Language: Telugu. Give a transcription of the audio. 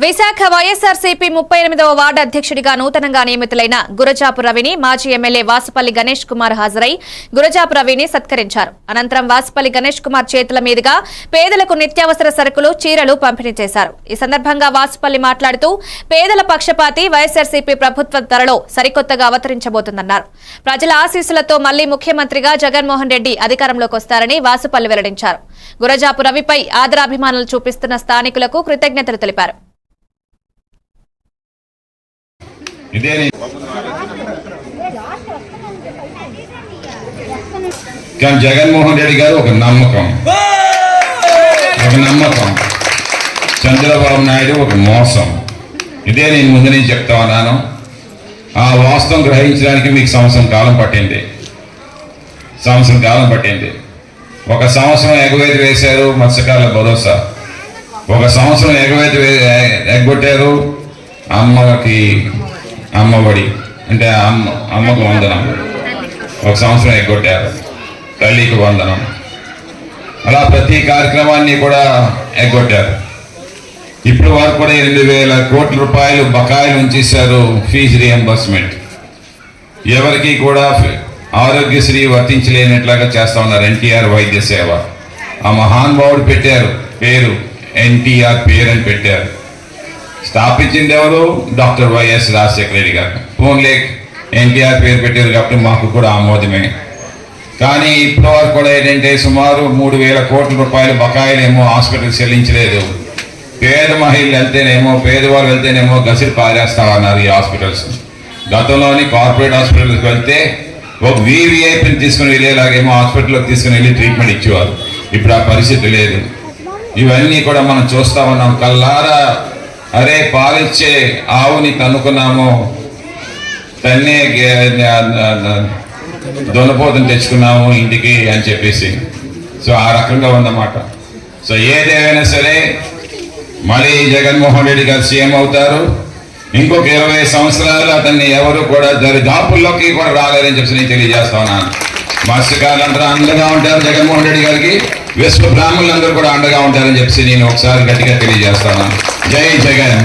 విశాఖ వైఎస్ఆర్సీపీ 38వ వార్డు అధ్యక్షుడిగా నూతనంగా నియమితులైన గురజాపు రవిని మాజీ ఎమ్మెల్యే వాసుపల్లి గణేష్ కుమార్ హాజరై గురజాపు రవిని సత్కరించారు. అనంతరం వాసుపల్లి గణేష్ కుమార్ చేతుల మీదుగా పేదలకు నిత్యావసర సరుకులు, చీరలు పంపిణీ చేశారు. ఈ సందర్భంగా వాసుపల్లి మాట్లాడుతూ పేదల పక్షపాతి వైఎస్ఆర్సీపీ ప్రభుత్వం త్వరలో సరికొత్తగా అవతరించబోతుందన్నారు. ప్రజల ఆశీస్సులతో మళ్లీ ముఖ్యమంత్రిగా జగన్మోహన్ రెడ్డి అధికారంలోకి వస్తారని వాసుపల్లి వెల్లడించారు. గురజాపు రవిపై ఆదరాభిమానాలు చూపిస్తున్న స్థానికులకు కృతజ్ఞతలు తెలిపారు. కానీ జగన్మోహన్ రెడ్డి గారు ఒక నమ్మకం, చంద్రబాబు నాయుడు ఒక మోసం. ఇదే నేను ముందు నుంచి చెప్తా ఉన్నాను. ఆ వాస్తవం గ్రహించడానికి మీకు సంవత్సరం కాలం పట్టింది. ఒక సంవత్సరం ఎగవేతి వేశారు మత్స్యకారుల భరోసా, ఒక సంవత్సరం ఎగ్గొట్టారు అమ్మకి అమ్మఒడి అంటే అమ్మకు వందనం, ఒక సంవత్సరం ఎగ్గొట్టారు తల్లికి వందనం. అలా ప్రతి కార్యక్రమాన్ని కూడా ఎగ్గొట్టారు. ఇప్పుడు వరకు కూడా 8,000 కోట్ల రూపాయలు బకాయిలు ఉంచేశారు. ఫీజు రియంబర్స్మెంట్ ఎవరికి కూడా ఆరోగ్యశ్రీ వర్తించలేనట్లాగా చేస్తా ఉన్నారు. ఎన్టీఆర్ వైద్య సేవ ఆ మహానుభావుడు పెట్టారు పేరు, ఎన్టీఆర్ పేరు అని పెట్టారు. స్థాపించింది ఎవరు? డాక్టర్ వైఎస్ రాజశేఖర రెడ్డి గారు. ఫోన్లే ఎన్టీఆర్ పేరు పెట్టారు కాబట్టి మాకు కూడా ఆమోదమే. కానీ ఇప్పటి వరకు కూడా ఏంటంటే సుమారు 3,000 కోట్ల రూపాయలు బకాయిలు ఏమో హాస్పిటల్ చెల్లించలేదు. పేద మహిళలు వెళ్తేనేమో, పేదవాళ్ళు వెళ్తేనేమో గసిరి పారేస్తామన్నారు ఈ హాస్పిటల్స్. గతంలోని కార్పొరేట్ హాస్పిటల్కి వెళ్తే ఒక వీవీఐపీని తీసుకుని వెళ్ళేలాగేమో హాస్పిటల్లోకి తీసుకుని వెళ్ళి ట్రీట్మెంట్ ఇచ్చేవారు. ఇప్పుడు ఆ పరిస్థితి లేదు. ఇవన్నీ కూడా మనం చూస్తా ఉన్నాం కల్లారా. అరే పాలిచ్చే ఆవుని తన్నుకున్నాము, తన్నే దొనపోతను తెచ్చుకున్నాము ఇంటికి అని చెప్పేసి. సో ఆ రకంగా ఉందన్నమాట. సో ఏదేమైనా సరే మళ్ళీ జగన్మోహన్ రెడ్డి గారు సీఎం అవుతారు. ఇంకొక 20 సంవత్సరాలు అతన్ని ఎవరు కూడా దరిదాపుల్లోకి కూడా రాలేరని చెప్పి నేను తెలియజేస్తా ఉన్నాను. మత్స్యకారులందరూ అండగా ఉంటారు జగన్మోహన్ రెడ్డి గారికి, విశ్వ బ్రాహ్మణులందరూ కూడా అండగా ఉంటారని చెప్పి నేను ఒకసారి గట్టిగా తెలియజేస్తాను. జై జగన్.